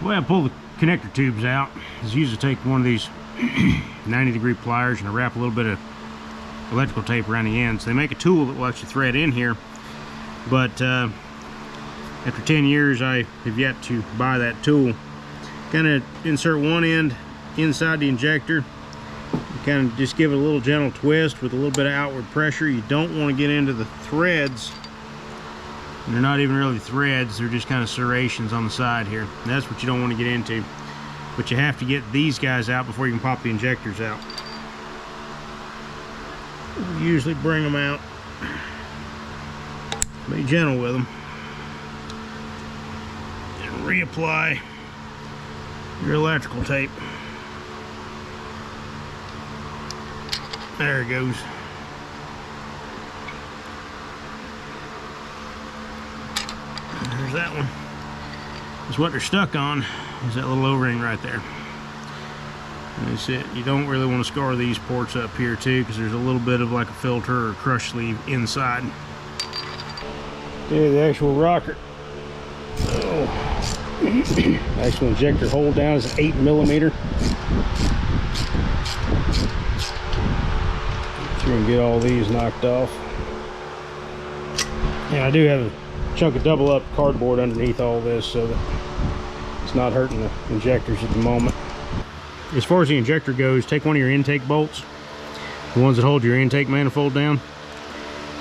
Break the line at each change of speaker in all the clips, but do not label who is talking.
The way I pull the connector tubes out is usually take one of these 90-degree pliers and I wrap a little bit of electrical tape around the ends. They make a tool that will actually thread in here, but after 10 years I have yet to buy that tool. Kind of insert one end inside the injector, kind of just give it a little gentle twist with a little bit of outward pressure. You don't want to get into the threads. And they're not even really threads, they're just kind of serrations on the side here. And that's what you don't want to get into. But you have to get these guys out before you can pop the injectors out. We usually bring them out. Be gentle with them. And reapply your electrical tape. There it goes. There's that one. That's what they're stuck on, is that little O-ring right there. And that's it. You don't really want to scar these ports up here too, because there's a little bit of like a filter or crush sleeve inside. Okay, the actual rocker. Oh. Actual injector hold down is 8mm. So you can get all these knocked off. Yeah, I do have a chunk of double up cardboard underneath all this so that it's not hurting the injectors at the moment. As far as the injector goes, take one of your intake bolts, the ones that hold your intake manifold down.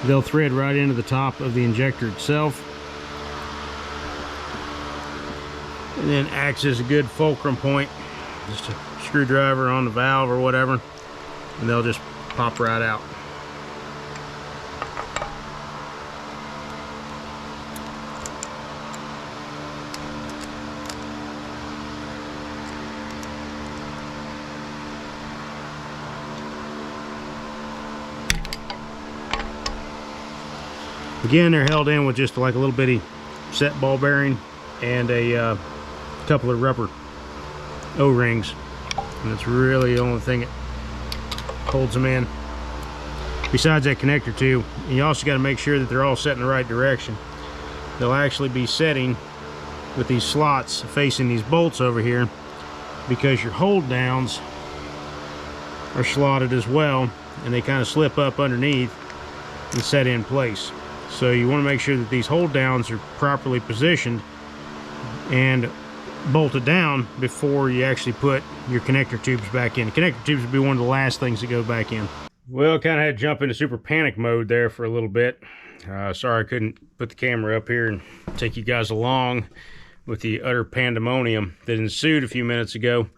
They'll thread right into the top of the injector itself, and then acts as a good fulcrum point, just a screwdriver on the valve or whatever, and they'll just pop right out. Again, they're held in with just like a little bitty set ball bearing and a couple of rubber O-rings, and that's really the only thing that holds them in. Besides that connector tube, and you also got to make sure that they're all set in the right direction. They'll actually be setting with these slots facing these bolts over here, because your hold downs are slotted as well, and they kind of slip up underneath and set in place. So you want to make sure that these hold downs are properly positioned and bolted down before you actually put your connector tubes back in. The connector tubes will be one of the last things to go back in. Well, kind of had to jump into super panic mode there for a little bit. Sorry I couldn't put the camera up here and take you guys along with the utter pandemonium that ensued a few minutes ago.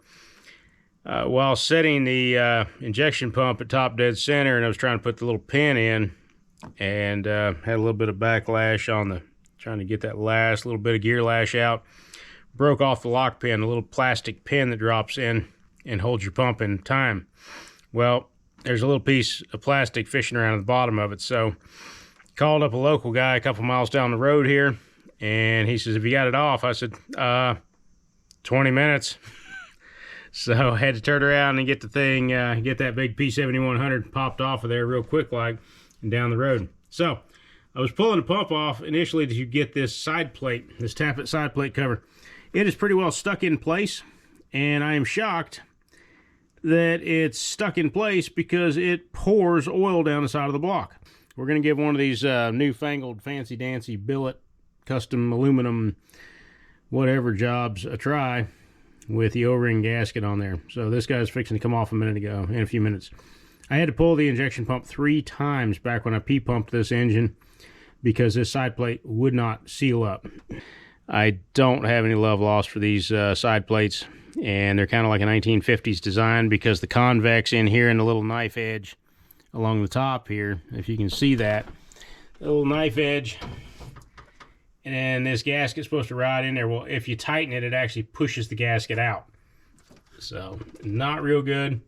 While setting the injection pump at top dead center, and I was trying to put the little pin in, and had a little bit of backlash on the trying to get that last little bit of gear lash out. Broke off the lock pin, a little plastic pin that drops in and holds your pump in time. Well, there's a little piece of plastic fishing around at the bottom of it, so called up a local guy a couple miles down the road here, and he says, "Have you got it off?" I said, 20 minutes. So I had to turn around and get the thing, get that big P7100 popped off of there real quick like, and down the road. So I was pulling the pump off initially to get this side plate, this tappet side plate cover. It is pretty well stuck in place, and I am shocked that it's stuck in place because it pours oil down the side of the block. We're going to give one of these newfangled fancy dancy billet custom aluminum whatever jobs a try with the O-ring gasket on there. So this guy's fixing to come off in a few minutes. I had to pull the injection pump 3 times back when I P-pumped this engine because this side plate would not seal up. I don't have any love lost for these side plates, and they're kind of like a 1950s design because the convex in here and the little knife edge along the top here, if you can see that, the little knife edge, and this gasket's supposed to ride in there. Well, if you tighten it, it actually pushes the gasket out. So, not real good.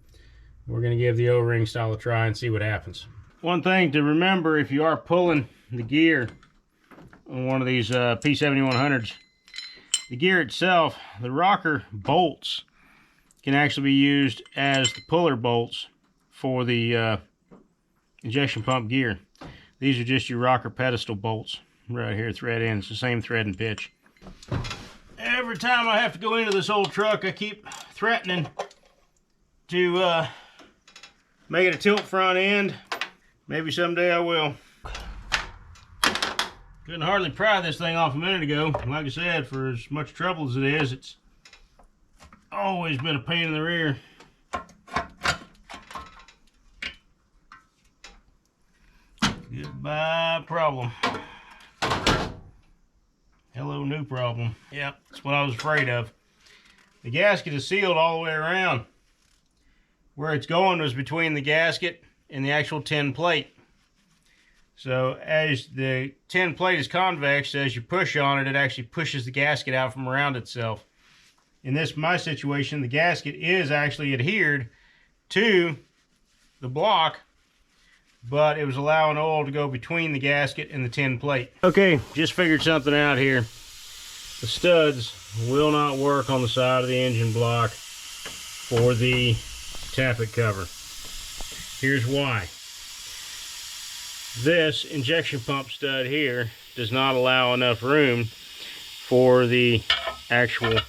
We're going to give the O-ring style a try and see what happens. One thing to remember if you are pulling the gear on one of these P7100s, the gear itself, the rocker bolts, can actually be used as the puller bolts for the injection pump gear. These are just your rocker pedestal bolts right here, thread in. It's the same thread and pitch. every time I have to go into this old truck, I keep threatening to make it a tilt front end. Maybe someday I will. Couldn't hardly pry this thing off a minute ago. Like I said, for as much trouble as it is, it's always been a pain in the rear. Goodbye problem. Hello new problem. Yep, that's what I was afraid of. The gasket is sealed all the way around. Where it's going was between the gasket and the actual tin plate. So as the tin plate is convex, as you push on it, it actually pushes the gasket out from around itself. In my situation, the gasket is actually adhered to the block, but it was allowing oil to go between the gasket and the tin plate. Okay, just figured something out here. The studs will not work on the side of the engine block for the tappet cover. Here's why. This injection pump stud here does not allow enough room for the actual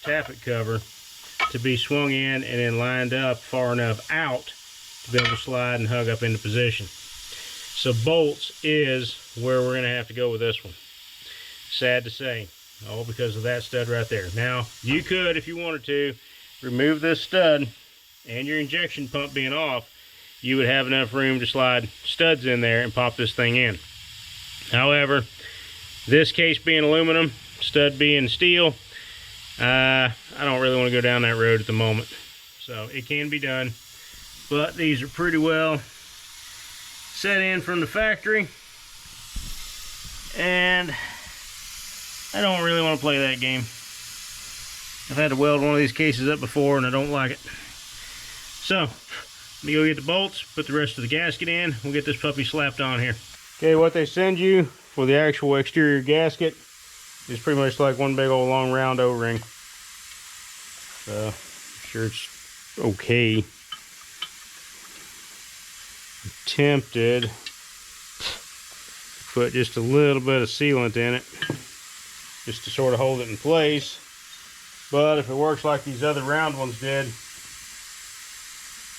tappet cover to be swung in and then lined up far enough out to be able to slide and hug up into position. So bolts is where we're going to have to go with this one. Sad to say, all because of that stud right there. Now, you could, if you wanted to, remove this stud and your injection pump being off, you would have enough room to slide studs in there and pop this thing in. However, this case being aluminum, stud being steel, I don't really want to go down that road at the moment. So it can be done, but these are pretty well set in from the factory, and I don't really want to play that game. I've had to weld one of these cases up before and I don't like it. So, let me go get the bolts, put the rest of the gasket in, we'll get this puppy slapped on here. Okay, what they send you for the actual exterior gasket is pretty much like one big old long round O-ring. So, I'm sure it's okay. I'm tempted to put just a little bit of sealant in it, just to sort of hold it in place. But if it works like these other round ones did,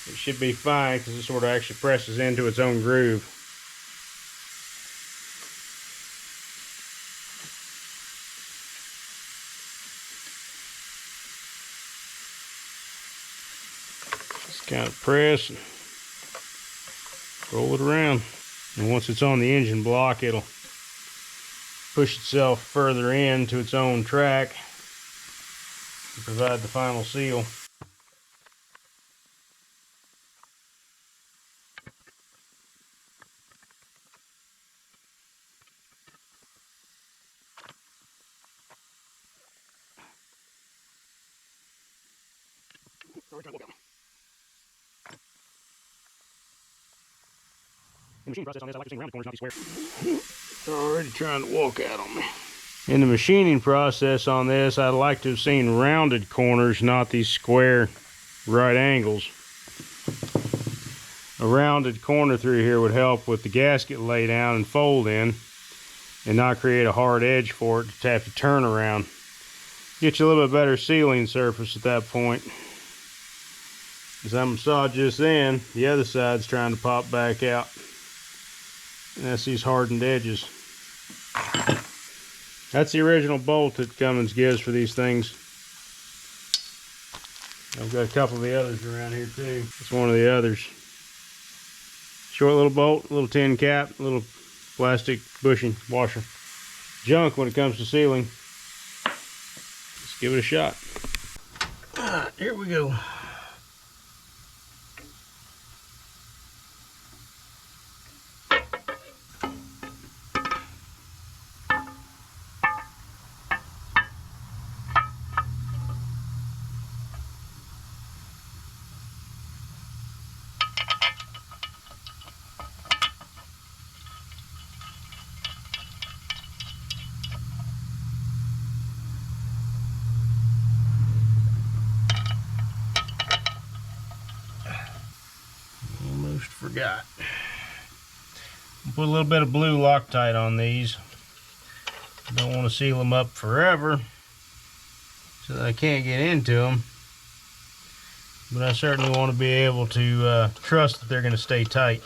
it should be fine because it sort of actually presses into its own groove. Just kind of press and roll it around. And once it's on the engine block, it'll push itself further into its own track to provide the final seal. The machining process on this, I like to see rounded corners, not these square. Already trying to walk out on me. In the machining process on this, I'd like to have seen rounded corners, not these square right angles. A rounded corner through here would help with the gasket lay down and fold in, and not create a hard edge for it to have to turn around. Get you a little bit better sealing surface at that point. As I massage this in, the other side's trying to pop back out. And that's these hardened edges. That's the original bolt that Cummins gives for these things. I've got a couple of the others around here too. It's one of the others. Short little bolt, little tin cap, little plastic bushing washer. Junk when it comes to sealing. Let's give it a shot. Alright, here we go. Forgot. Put a little bit of blue Loctite on these. Don't want to seal them up forever. so that I can't get into them. But I certainly want to be able to trust that they're going to stay tight.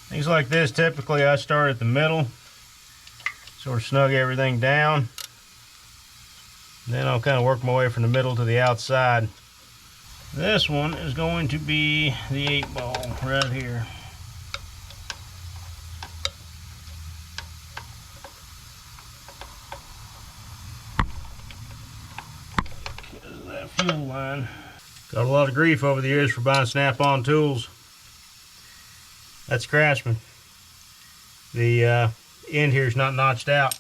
Things like this, typically I start at the middle, sort of snug everything down. Then I'll kind of work my way from the middle to the outside. This one is going to be the 8-ball right here. Because of that fuel line. Got a lot of grief over the years for buying snap-on tools. That's Craftsman. The end here is not notched out.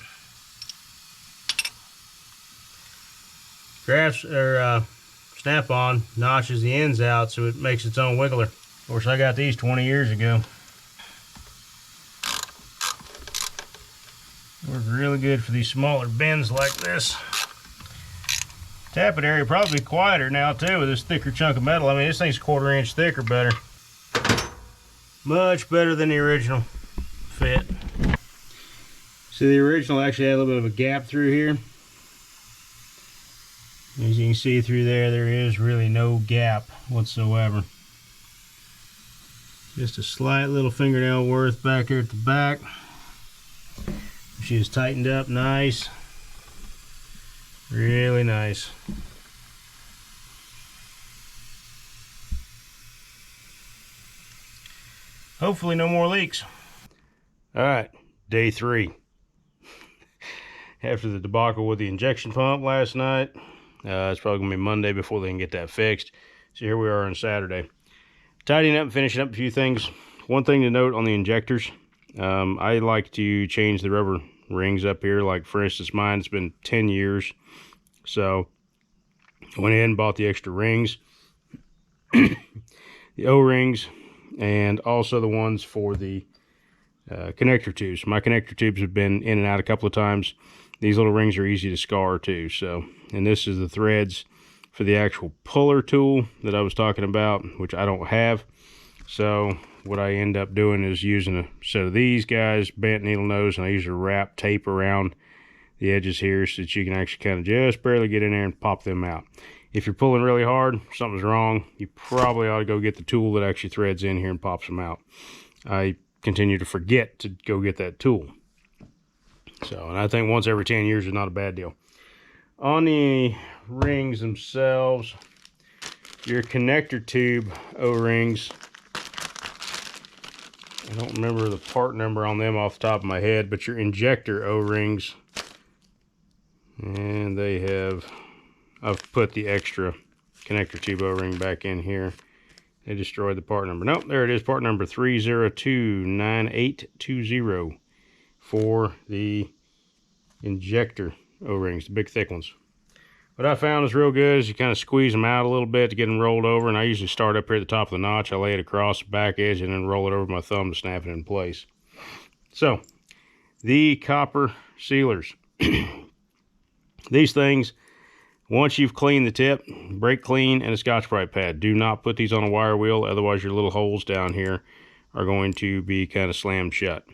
Snap-on notches the ends out so it makes its own wiggler. Of course, I got these 20 years ago. Work really good for these smaller bends like this. Tappet area probably quieter now too with this thicker chunk of metal. I mean, this thing's 1/4 inch thick or better. Much better than the original fit. So the original actually had a little bit of a gap through here. As you can see through there, there is really no gap whatsoever. Just a slight little fingernail worth back here at the back. She is tightened up nice. Really nice. Hopefully no more leaks. Alright, day 3. After the debacle with the injection pump last night, it's probably going to be Monday before they can get that fixed. So here we are on Saturday. Tidying up and finishing up a few things. One thing to note on the injectors, I like to change the rubber rings up here. Like for instance, mine's been 10 years. So I went ahead and bought the extra rings, the O-rings, and also the ones for the connector tubes. My connector tubes have been in and out a couple of times. These little rings are easy to scar too. So, and this is the threads for the actual puller tool that I was talking about, which I don't have. So what I end up doing is using a set of these guys, bent needle nose, and I usually wrap tape around the edges here so that you can actually kind of just barely get in there and pop them out. If you're pulling really hard, something's wrong, you probably ought to go get the tool that actually threads in here and pops them out. I continue to forget to go get that tool. So, and I think once every 10 years is not a bad deal. On the rings themselves, your connector tube O-rings, I don't remember the part number on them off the top of my head, but your injector O-rings, and they have, I've put the extra connector tube O-ring back in here. They destroyed the part number. Nope, there it is, part number 3029820 for the injector O-rings, the big thick ones. What I found is real good is you kind of squeeze them out a little bit to get them rolled over, and I usually start up here at the top of the notch. I lay it across the back edge and then roll it over with my thumb to snap it in place. So, the copper sealers. These things, once you've cleaned the tip, brake clean and a Scotch-Brite pad. Do not put these on a wire wheel, otherwise your little holes down here are going to be kind of slammed shut.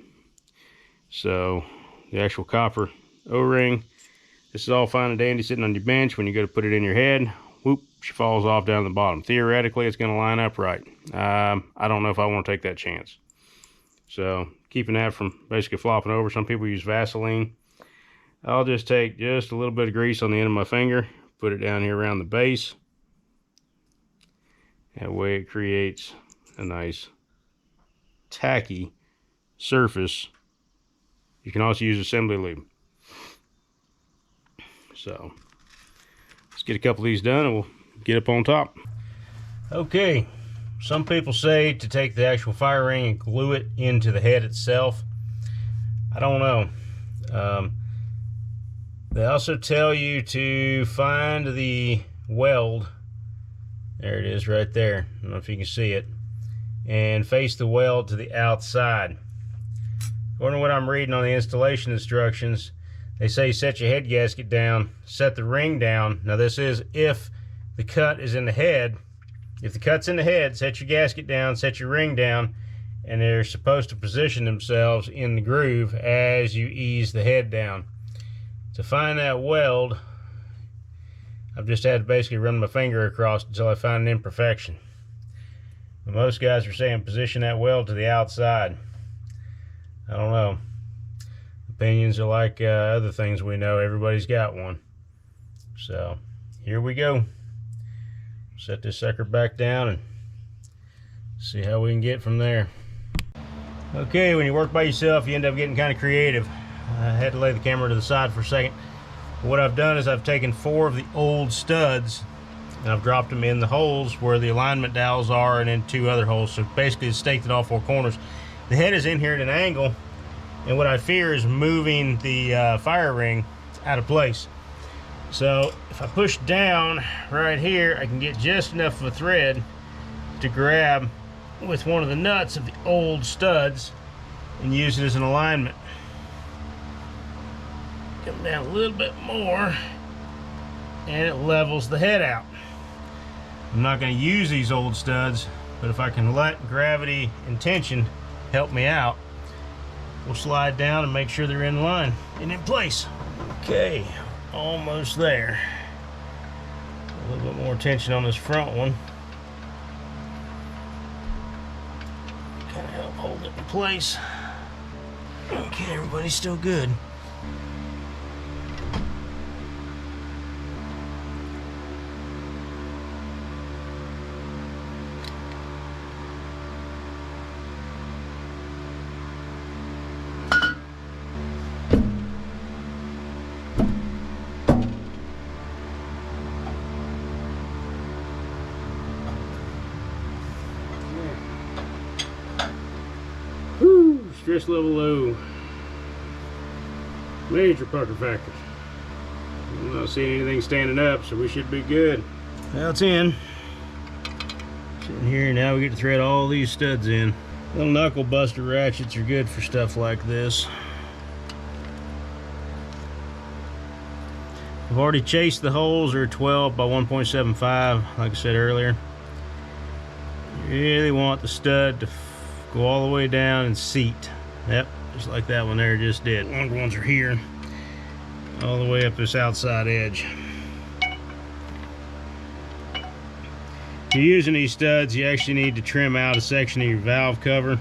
So, the actual copper O-ring, this is all fine and dandy sitting on your bench. When you go to put it in your head, whoop, she falls off down the bottom. Theoretically, it's going to line up right. I don't know if I want to take that chance. So, keeping that from basically flopping over. Some people use Vaseline. I'll just take just a little bit of grease on the end of my finger, put it down here around the base. That way it creates a nice tacky surface. You can also use assembly lube. So, let's get a couple of these done and we'll get up on top. Okay, some people say to take the actual fire ring and glue it into the head itself. I don't know. They also tell you to find the weld. There it is right there. I don't know if you can see it. And face the weld to the outside. According to what I'm reading on the installation instructions, they say set your head gasket down, set the ring down. Now this is if the cut is in the head. If the cut's in the head, set your gasket down, set your ring down, and they're supposed to position themselves in the groove as you ease the head down. To find that weld, I've just had to basically run my finger across until I find an imperfection. But most guys are saying position that weld to the outside. I don't know. Opinions are like other things we know. Everybody's got one. So here we go. Set this sucker back down and see how we can get from there. Okay, when you work by yourself, you end up getting kind of creative. I had to lay the camera to the side for a second. What I've done is I've taken 4 of the old studs and I've dropped them in the holes where the alignment dowels are, and then 2 other holes. So basically it's staked at all 4 corners. The head is in here at an angle, and what I fear is moving the fire ring out of place. So if I push down right here, I can get just enough of a thread to grab with one of the nuts of the old studs and use it as an alignment. Come down a little bit more and it levels the head out. I'm not going to use these old studs, but if I can let gravity and tension help me out, we'll slide down and make sure they're in line and in place. Okay, almost there. A little bit more tension on this front one. Kind of help hold it in place. Okay, everybody's still good. Whew, stress level low. Major pucker factors. I'm not seeing anything standing up, so we should be good. Well, it's in. Sitting here, now we get to thread all these studs in. Little knuckle buster ratchets are good for stuff like this. I've already chased the holes. They're 12 by 1.75, like I said earlier. You really want the stud to go all the way down and seat. Yep, just like that one there just did. Longer ones are here, all the way up this outside edge. If you're using these studs, you actually need to trim out a section of your valve cover.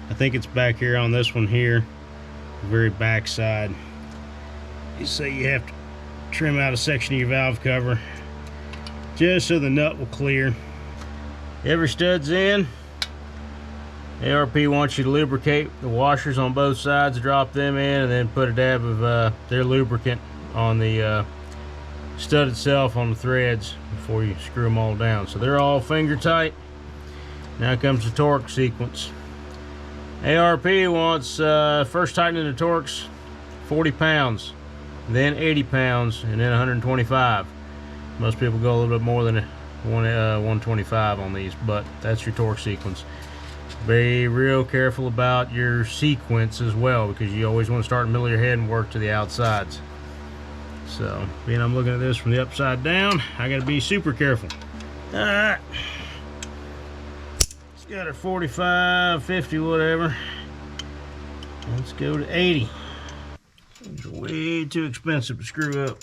I think it's back here on this one here, the very back side. You say you have to trim out a section of your valve cover just so the nut will clear. Every stud's in. ARP wants you to lubricate the washers on both sides, drop them in, and then put a dab of their lubricant on the stud itself on the threads before you screw them all down. So they're all finger tight. Now comes the torque sequence. ARP wants first tightening the torques 40 pounds, then 80 pounds, and then 125. Most people go a little bit more than 125 on these, but that's your torque sequence. Be real careful about your sequence as well, because you always want to start in the middle of your head and work to the outsides. So, being I'm looking at this from the upside down, I got to be super careful. Alright, it's got our 45, 50, whatever. Let's go to 80. It's way too expensive to screw up.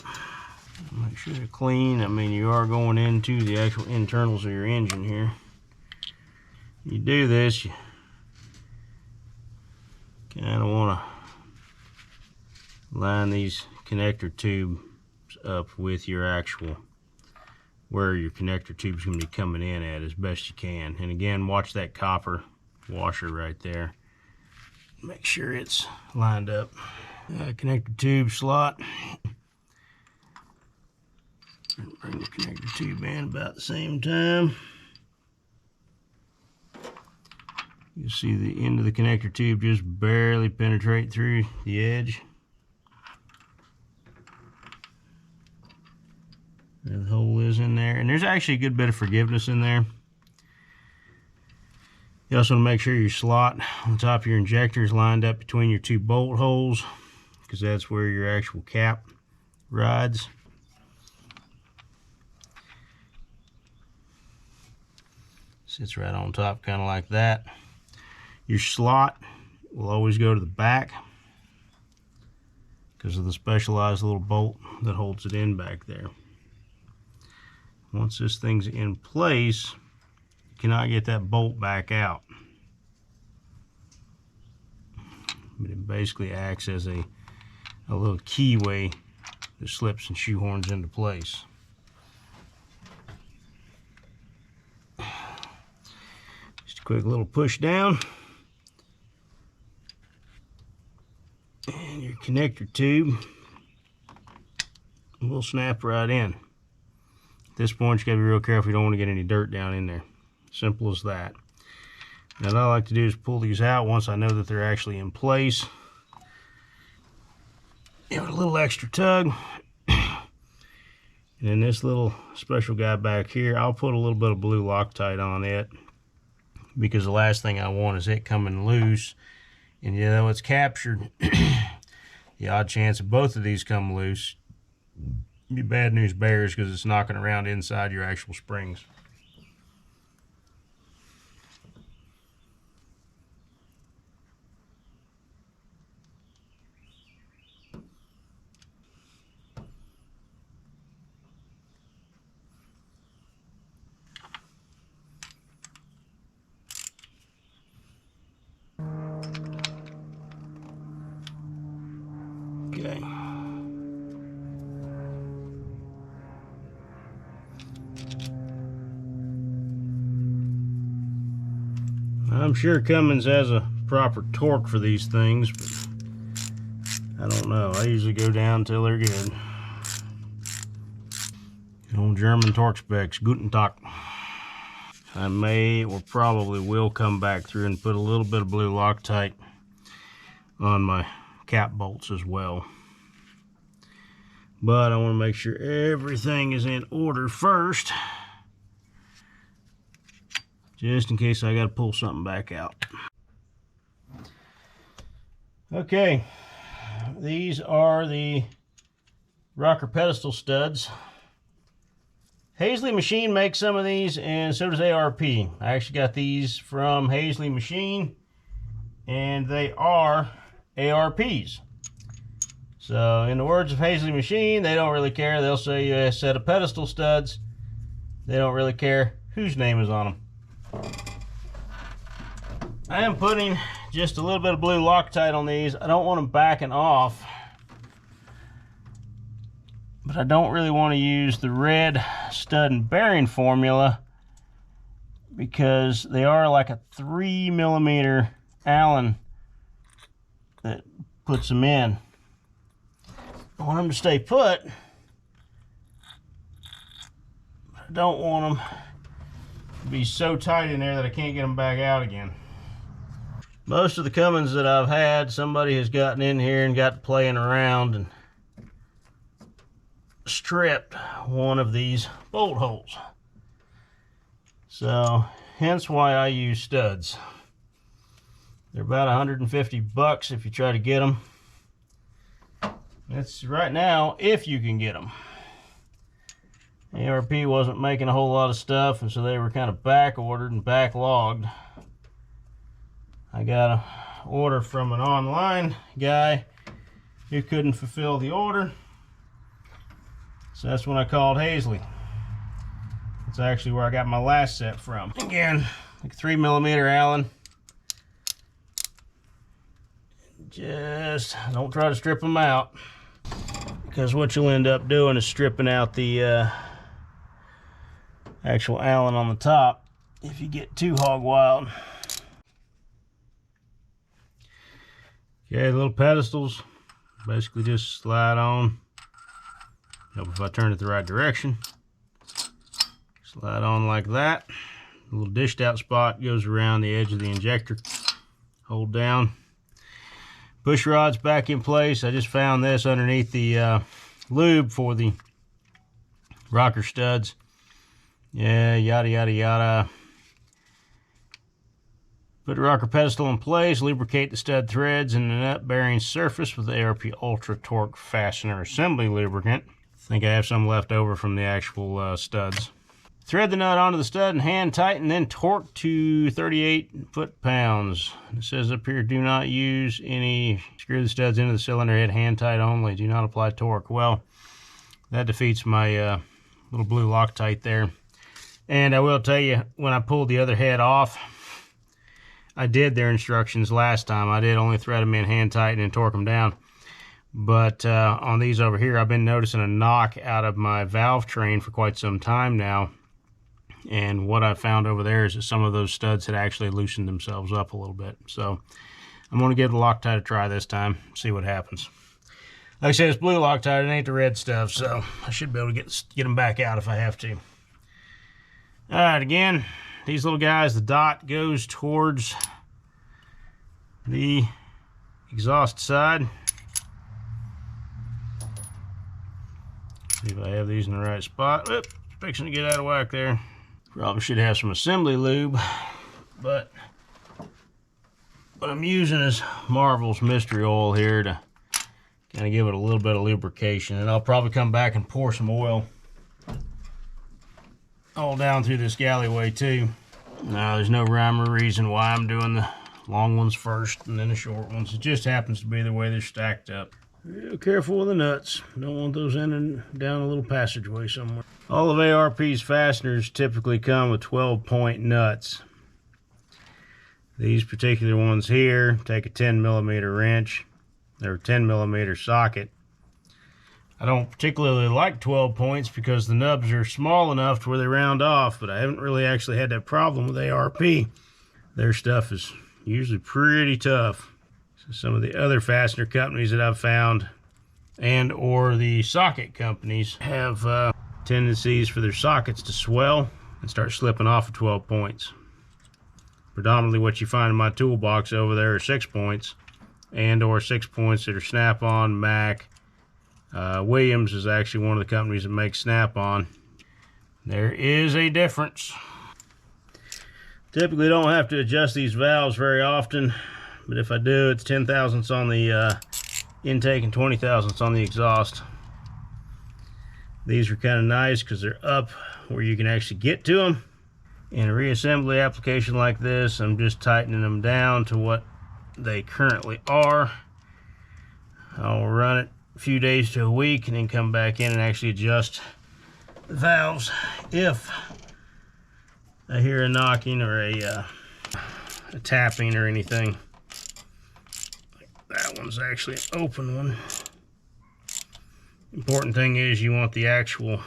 Make sure they're clean. I mean, you are going into the actual internals of your engine here. You do this, you kind of want to line these connector tubes up with your actual, where your connector tube is going to be coming in at as best you can. And again, watch that copper washer right there. Make sure it's lined up. Connector tube slot. Bring the connector tube in about the same time. You see the end of the connector tube just barely penetrate through the edge. There the hole is in there, and there's actually a good bit of forgiveness in there. You also want to make sure your slot on top of your injector is lined up between your 2 bolt holes, because that's where your actual cap rides. Sits right on top, kind of like that. Your slot will always go to the back because of the specialized little bolt that holds it in back there. once this thing's in place, you cannot get that bolt back out. But it basically acts as a little keyway that slips and shoehorns into place. Just a quick little push down. And your connector tube will snap right in. At this point, you gotta be real careful. You don't want to get any dirt down in there. Simple as that. Now, what I like to do is pull these out once I know that they're actually in place. Give it a little extra tug. And then this little special guy back here, I'll put a little bit of blue Loctite on it, because the last thing I want is it coming loose. And you know it's captured. The odd chance of both of these come loose, be bad news bears, because it's knocking around inside your actual springs. Okay. I'm sure Cummins has a proper torque for these things, but I don't know. I usually go down till they're good. Old German torque specs, guten Tag. I may or probably will come back through and put a little bit of blue Loctite on my cap bolts as well. But I want to make sure everything is in order first, just in case I got to pull something back out. Okay, these are the rocker pedestal studs. Hazley Machine makes some of these, and so does ARP. I actually got these from Hazley Machine, and they are ARPs. So in the words of Hazley Machine, they don't really care. They'll say a set of pedestal studs. They don't really care whose name is on them. I am putting just a little bit of blue Loctite on these. I don't want them backing off, but I don't really want to use the red stud and bearing formula, because they are like a 3mm Allen that puts them in. I want them to stay put, but I don't want them to be so tight in there that I can't get them back out again. Most of the Cummins that I've had, somebody has gotten in here and got playing around and stripped one of these bolt holes. So hence why I use studs. They're about 150 bucks if you try to get them. That's right now if you can get them. ARP wasn't making a whole lot of stuff, and so they were kind of back ordered and backlogged. I got an order from an online guy who couldn't fulfill the order, so that's when I called Hazley. That's actually where I got my last set from. Again, like a 3mm Allen. Just don't try to strip them out, because what you'll end up doing is stripping out the actual Allen on the top if you get too hog wild. Okay, the little pedestals basically just slide on. Help if I turn it the right direction. Slide on like that. A little dished out spot goes around the edge of the injector. Hold down. Push rod's back in place. I just found this underneath the lube for the rocker studs. Yeah, yada yada yada. Put the rocker pedestal in place, lubricate the stud threads and the nut bearing surface with the ARP Ultra Torque Fastener Assembly Lubricant. I think I have some left over from the actual studs. Thread the nut onto the stud and hand tighten, then torque to 38 foot-pounds. It says up here, do not use any, screw the studs into the cylinder head, hand tight only, do not apply torque. Well, that defeats my little blue Loctite there. And I will tell you, when I pulled the other head off, I did their instructions last time. I did only thread them in, hand tighten, and torque them down. But on these over here, I've been noticing a knock out of my valve train for quite some time now. And what I found over there is that some of those studs had actually loosened themselves up a little bit. So I'm going to give the Loctite a try this time, see what happens. Like I said, it's blue Loctite, it ain't the red stuff, so I should be able to get them back out if I have to. Alright, again, these little guys, the dot goes towards the exhaust side. See if I have these in the right spot. Oop, fixing to get out of whack there. Probably should have some assembly lube, but what I'm using is Marvel's mystery oil here to kind of give it a little bit of lubrication. And I'll probably come back and pour some oil all down through this alleyway too. Now, there's no rhyme or reason why I'm doing the long ones first and then the short ones. It just happens to be the way they're stacked up. Real careful with the nuts. Don't want those ending down a little passageway somewhere. All of ARP's fasteners typically come with 12-point nuts. These particular ones here take a 10mm wrench. They're a 10mm socket. I don't particularly like 12 points because the nubs are small enough to where they round off, but I haven't really actually had that problem with ARP. Their stuff is usually pretty tough. So some of the other fastener companies that I've found and or the socket companies have tendencies for their sockets to swell and start slipping off of 12 points. Predominantly what you find in my toolbox over there are 6 points and or 6 points that are Snap-on, Mac. Williams is actually one of the companies that makes Snap-on. There is a difference. Typically don't have to adjust these valves very often, but if I do, it's 10 thousandths on the intake and 20 thousandths on the exhaust. These are kind of nice because they're up where you can actually get to them. In a reassembly application like this, I'm just tightening them down to what they currently are. I'll run it a few days to a week and then come back in and actually adjust the valves if I hear a knocking or a tapping or anything. That one's actually an open one. Important thing is you want the actual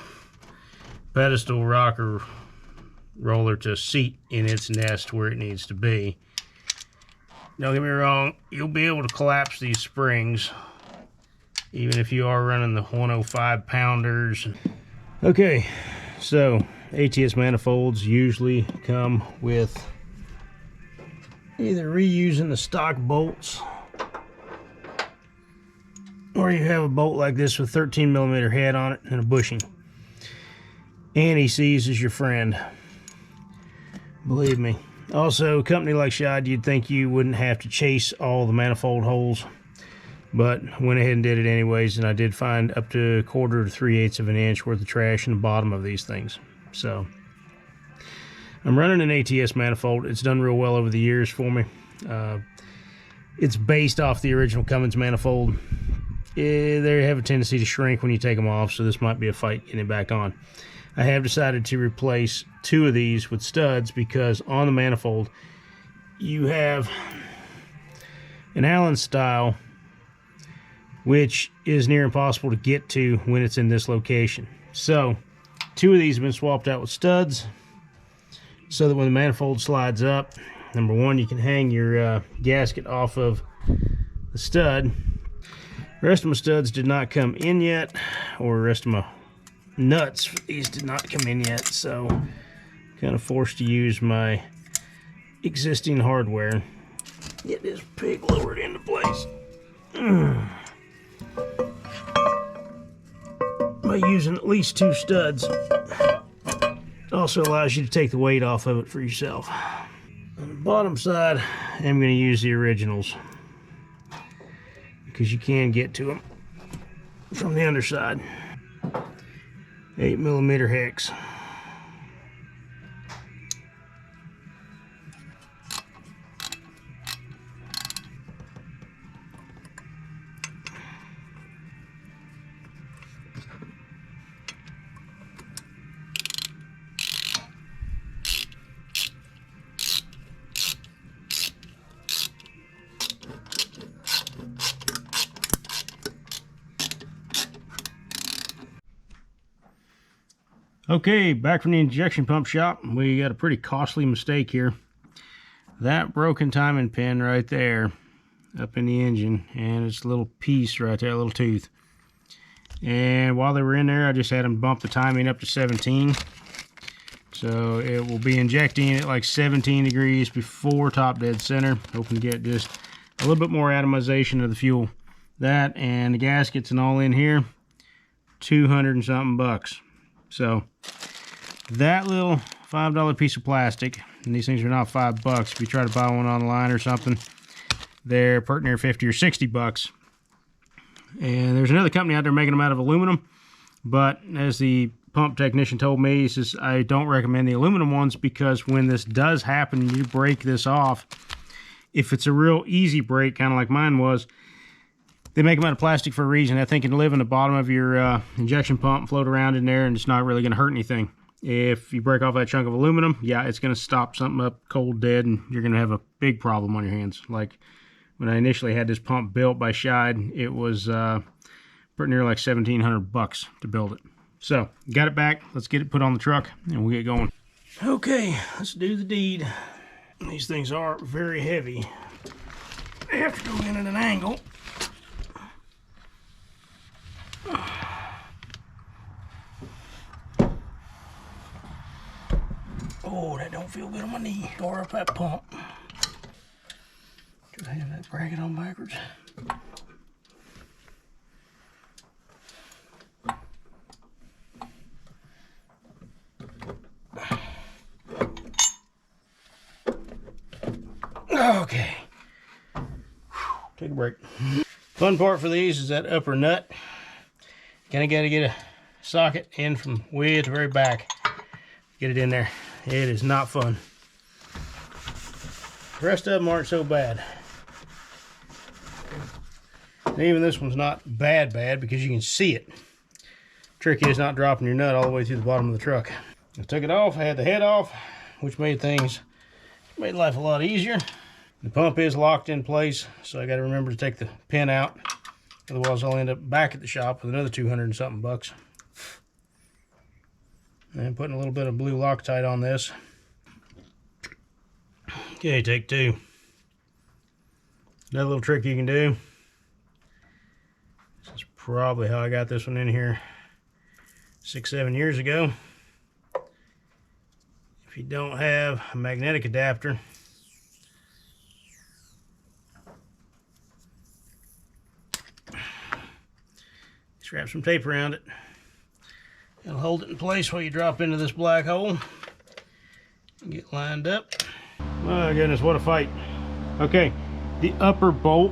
pedestal rocker roller to seat in its nest where it needs to be. Don't get me wrong, you'll be able to collapse these springs even if you are running the 105 pounders. Okay, so ATS manifolds usually come with either reusing the stock bolts or you have a bolt like this with 13mm head on it and a bushing. Anti-seize is your friend, believe me. Also, a company like Scheid, you'd think you wouldn't have to chase all the manifold holes, but went ahead and did it anyways, and I did find up to 1/4 to 3/8 of an inch worth of trash in the bottom of these things. So I'm running an ATS manifold. It's done real well over the years for me. It's based off the original Cummins manifold. They have a tendency to shrink when you take them off, so this might be a fight getting it back on. I have decided to replace 2 of these with studs because on the manifold you have an Allen style, which is near impossible to get to when it's in this location. So 2 of these have been swapped out with studs so that when the manifold slides up, number one, you can hang your gasket off of the stud. The rest of my studs did not come in yet, or the rest of my nuts for these did not come in yet, so kind of forced to use my existing hardware. Get this pig lowered into place. By using at least 2 studs, it also allows you to take the weight off of it for yourself. On the bottom side, I'm going to use the originals because you can get to them from the underside. 8mm hex. Okay, back from the injection pump shop. We got a pretty costly mistake here. That broken timing pin right there up in the engine, and it's a little piece right there, a little tooth. And while they were in there, I just had them bump the timing up to 17. So it will be injecting at like 17 degrees before top dead center, hoping to get just a little bit more atomization of the fuel. That and the gaskets and all in here, 200 and something bucks. So that little $5 piece of plastic, and these things are not $5 if you try to buy one online or something, they're pretty near 50 or 60 bucks. And there's another company out there making them out of aluminum, but as the pump technician told me, he says, I don't recommend the aluminum ones because when this does happen, you break this off. If it's a real easy break, kind of like mine was, they make them out of plastic for a reason. I think it can live in the bottom of your injection pump, float around in there, and it's not really going to hurt anything. If you break off that chunk of aluminum, yeah, it's going to stop something up cold dead, and you're going to have a big problem on your hands. Like when I initially had this pump built by Scheid, it was pretty near like $1,700 to build it. So, got it back. Let's get it put on the truck, and we'll get going. Okay, let's do the deed. These things are very heavy. They have to go in at an angle. Oh, that don't feel good on my knee. Or up that pump. Should I have that bracket on backwards? Okay. Take a break. Fun part for these is that upper nut. Kind of got to get a socket in from way at the very back. Get it in there. It is not fun. The rest of them aren't so bad. And even this one's not bad because you can see it. Trick is not dropping your nut all the way through the bottom of the truck. I took it off. I had the head off, which made life a lot easier. The pump is locked in place, so I got to remember to take the pin out. Otherwise, I'll end up back at the shop with another 200 and something bucks. And putting a little bit of blue Loctite on this. Okay, take two. Another little trick you can do. This is probably how I got this one in here 6-7 years ago. If you don't have a magnetic adapter, just wrap some tape around it. It'll hold it in place while you drop into this black hole and get lined up. My goodness, what a fight. Okay, the upper bolt,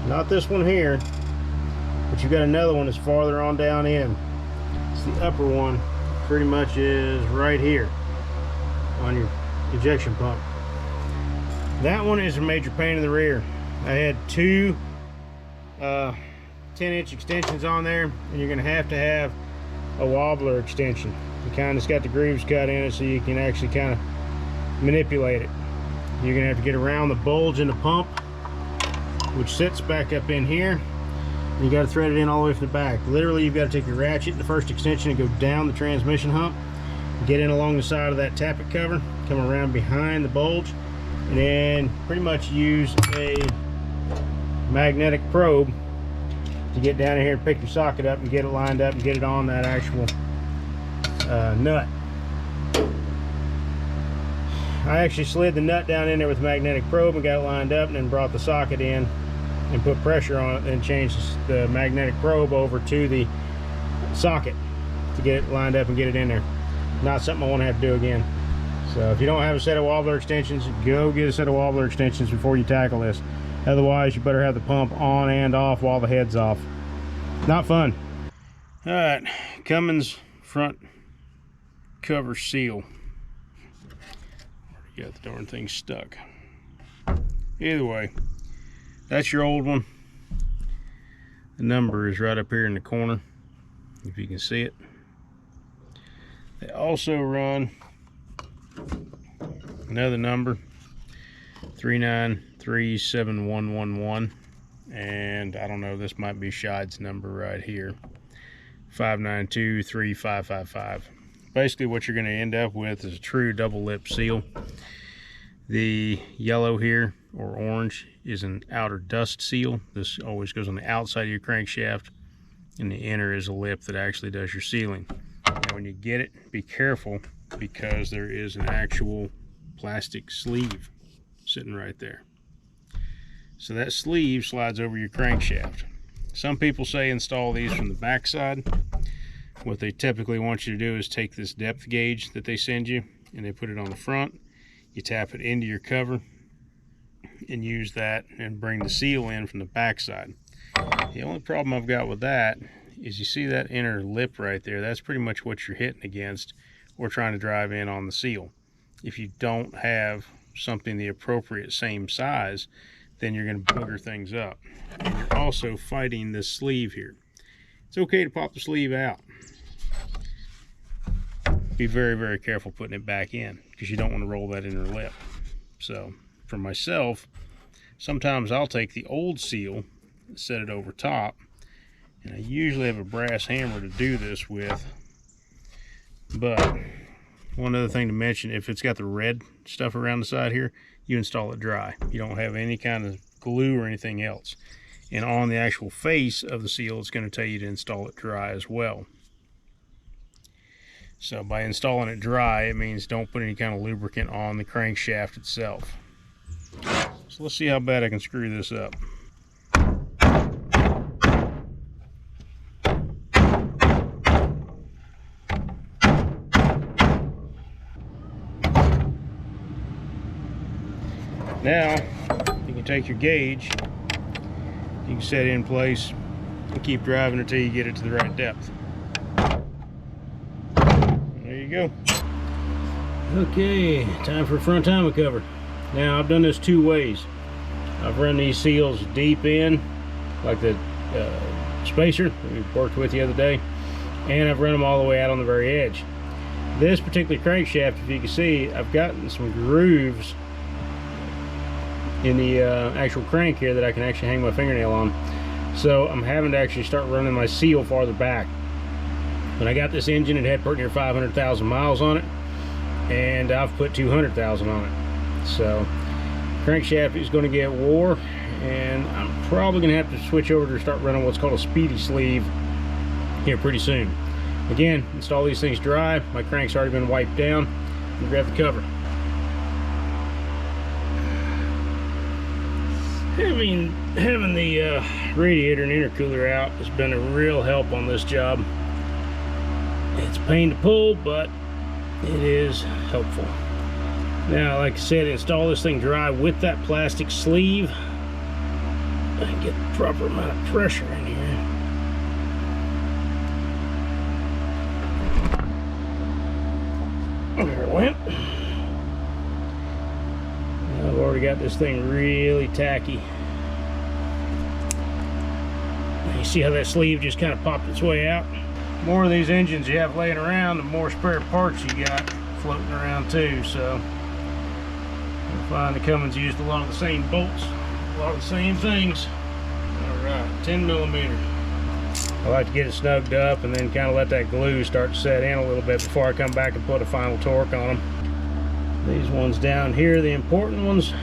not this one here, but you got another one that's farther on down in. It's the upper one, pretty much is right here on your injection pump. That one is a major pain in the rear. I had two 10-inch extensions on there, and you're going to have a wobbler extension. You kind of got the grooves cut in it so you can actually kind of manipulate it. You're going to have to get around the bulge in the pump, which sits back up in here. And you got to thread it in all the way from the back. Literally, you've got to take your ratchet in the first extension and go down the transmission hump, get in along the side of that tappet cover, come around behind the bulge, and then pretty much use a magnetic probe to get down in here and pick your socket up and get it lined up and get it on that actual nut. I actually slid the nut down in there with a magnetic probe and got it lined up, and then brought the socket in and put pressure on it and changed the magnetic probe over to the socket to get it lined up and get it in there. Not something I want to have to do again. So if you don't have a set of wobbler extensions, go get a set of wobbler extensions before you tackle this. Otherwise, you better have the pump on and off while the head's off. Not fun. All right, Cummins front cover seal. Got the darn thing stuck. Either way, that's your old one. The number is right up here in the corner, if you can see it. They also run another number, 3937111, and I don't know, this might be Scheid's number right here. 592-3555. Basically what you're going to end up with is a true double lip seal. The yellow here, or orange, is an outer dust seal. This always goes on the outside of your crankshaft, and the inner is a lip that actually does your sealing. Now when you get it, be careful, because there is an actual plastic sleeve sitting right there. So that sleeve slides over your crankshaft. Some people say install these from the back side. What they typically want you to do is take this depth gauge that they send you, and they put it on the front. You tap it into your cover and use that and bring the seal in from the back side. The only problem I've got with that is, you see that inner lip right there? That's pretty much what you're hitting against or trying to drive in on the seal. If you don't have something the appropriate same size, then you're going to booger things up. And you're also fighting this sleeve here. It's okay to pop the sleeve out. Be very, very careful putting it back in, because you don't want to roll that inner lip. So for myself, sometimes I'll take the old seal, set it over top, and I usually have a brass hammer to do this with. But one other thing to mention, if it's got the red stuff around the side here, you install it dry. You don't have any kind of glue or anything else. And on the actual face of the seal, it's going to tell you to install it dry as well. So by installing it dry, it means don't put any kind of lubricant on the crankshaft itself. So let's see how bad I can screw this up. Now, you can take your gauge, you can set it in place and keep driving until you get it to the right depth. There you go. Okay, time for a front timing cover. Now, I've done this two ways. I've run these seals deep in, like the spacer that we worked with the other day, and I've run them all the way out on the very edge. This particular crankshaft, if you can see, I've gotten some grooves in the actual crank here that I can actually hang my fingernail on. So I'm having to actually start running my seal farther back. When I got this engine, it had pretty near 500,000 miles on it, and I've put 200,000 on it. So crankshaft is going to get wore, and I'm probably going to have to switch over to start running what's called a speedy sleeve here pretty soon. Again, install these things dry. My crank's already been wiped down. And grab the cover. Having the radiator and intercooler out has been a real help on this job. It's a pain to pull, but it is helpful. Now, like I said, install this thing dry with that plastic sleeve and get the proper amount of pressure in here. There it went. I've already got this thing really tacky. You see how that sleeve just kind of popped its way out? The more of these engines you have laying around, the more spare parts you got floating around too. So you'll find the Cummins used a lot of the same bolts, a lot of the same things. Alright, 10mm. I like to get it snugged up and then kind of let that glue start to set in a little bit before I come back and put a final torque on them. These ones down here, the important ones,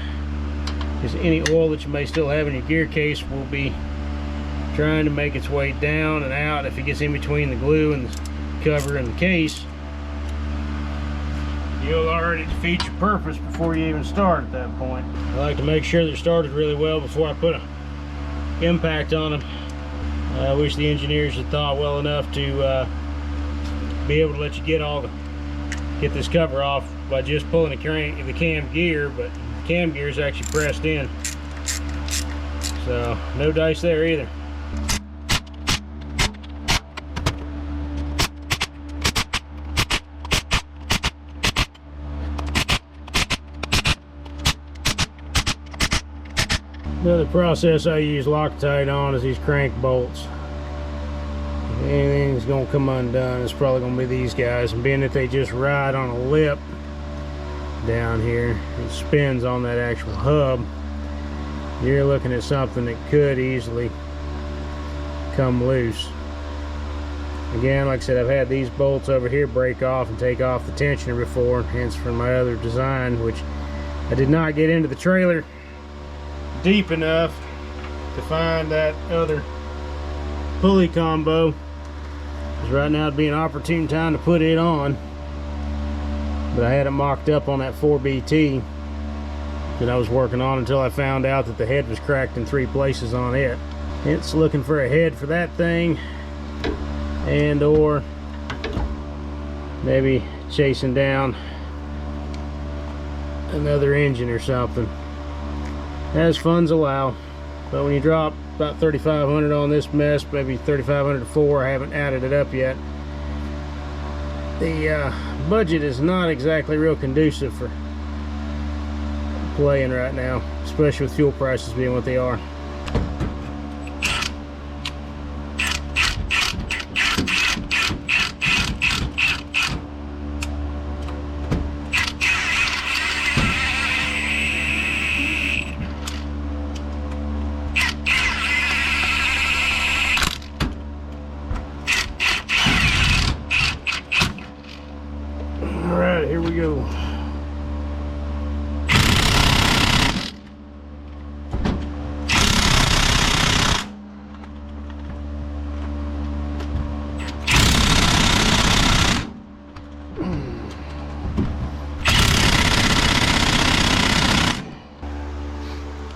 is any oil that you may still have in your gear case will be trying to make its way down and out. If it gets in between the glue and the cover and the case, you'll already defeat your purpose before you even start at that point. I like to make sure they're started really well before I put an impact on them. I wish the engineers had thought well enough to be able to let you get this cover off by just pulling the cam gear, but the cam gear is actually pressed in. So no dice there either. Another process I use Loctite on is these crank bolts. If anything's going to come undone, it's probably going to be these guys. And being that they just ride on a lip down here, it spins on that actual hub, you're looking at something that could easily come loose. Again, like I said, I've had these bolts over here break off and take off the tensioner before, hence from my other design, which I did not get into the trailer deep enough to find that other pulley combo. Because right now would be an opportune time to put it on. But I had it mocked up on that 4BT that I was working on until I found out that the head was cracked in 3 places on it. It's looking for a head for that thing, and or maybe chasing down another engine or something, as funds allow. But when you drop about 3,500 on this mess, maybe 3,500 to 4, I haven't added it up yet, the budget is not exactly real conducive for playing right now, especially with fuel prices being what they are. Alright, here we go.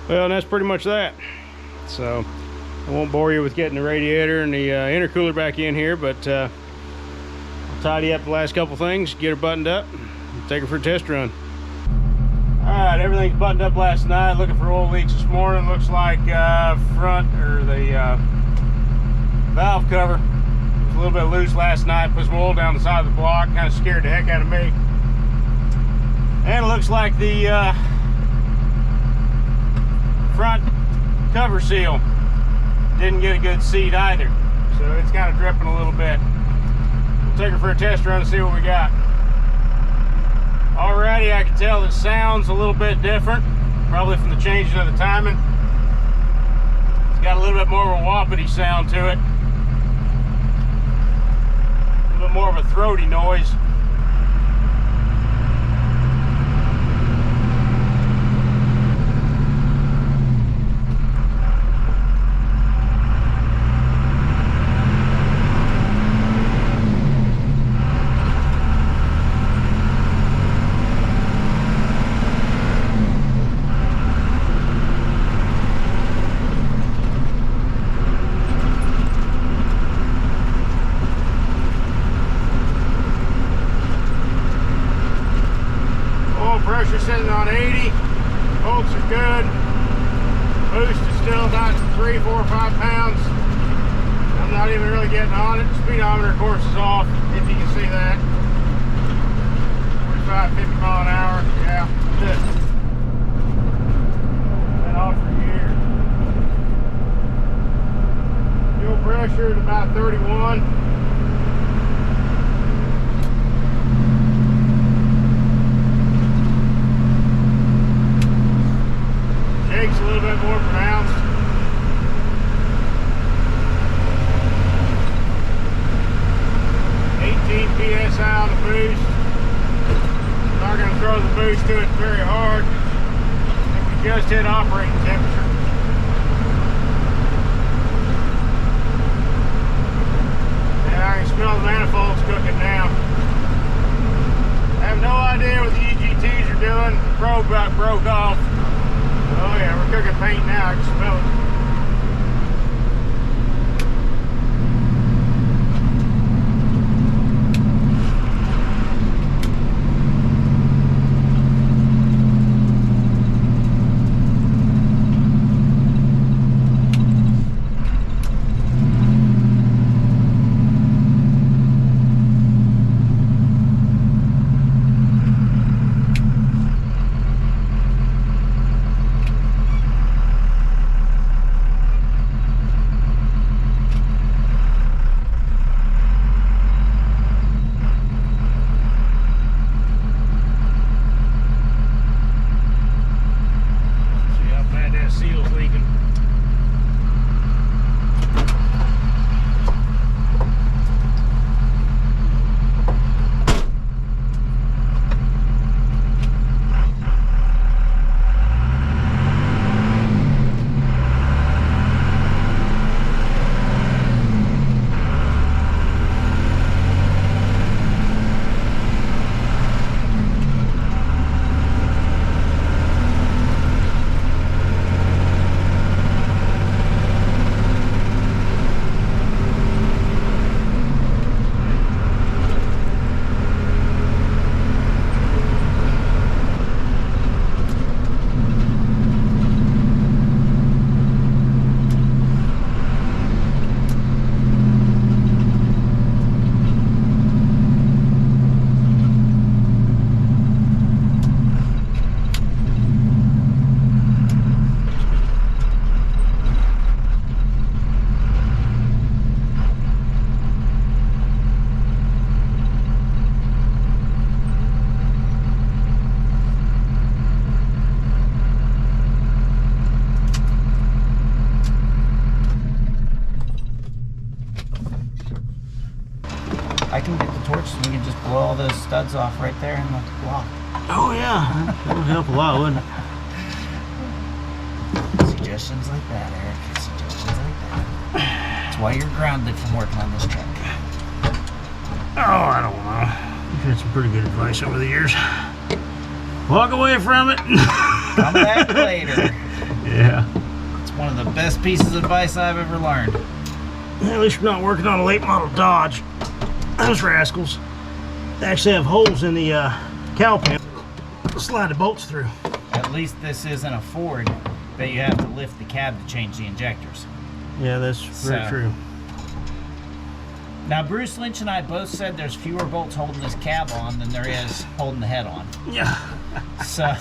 Well, and that's pretty much that. So I won't bore you with getting the radiator and the intercooler back in here, but I'll tidy up the last couple things, get her buttoned up, and take her for a test run. Alright, everything's buttoned up last night. Looking for oil leaks this morning. Looks like front, or the valve cover was a little bit loose last night. Put some oil down the side of the block, kind of scared the heck out of me. And it looks like the front cover seal didn't get a good seat either, so it's kind of dripping a little bit. We'll take her for a test run and see what we got. Already I can tell it sounds a little bit different, probably from the changing of the timing. It's got a little bit more of a whoppity sound to it, a little bit more of a throaty noise. Pressure sitting on 80, bolts are good, boost is still about 3, 4, 5 pounds. I'm not even really getting on it. The speedometer, of course, is off, if you can see that. 45, 50 mile an hour, yeah, good. Been off for years. Fuel pressure is about 31. Shake's a little bit more pronounced. PSI on the boost. Not going to throw the boost to it very hard. I think we just hit operating temperature. And I can smell the manifolds cooking now. I have no idea what the EGTs are doing. The probe got broke off. Oh yeah, we're cooking paint now, I can smell it.
studs off right there in the block.
Oh yeah, that would help a lot, wouldn't it?
Suggestions like that, Eric. Suggestions like that. That's why you're grounded from working on this truck.
Oh, I don't know. You've had some pretty good advice over the years. Walk away from it.
Come back later.
Yeah.
It's one of the best pieces of advice I've ever learned.
At least we're not working on a late model Dodge. Those rascals, they actually have holes in the cowl pan to slide the bolts through.
At least this isn't a Ford that you have to lift the cab to change the injectors.
Yeah, that's very true.
Now, Bruce Lynch and I both said there's fewer bolts holding this cab on than there is holding the head on.
Yeah.
So,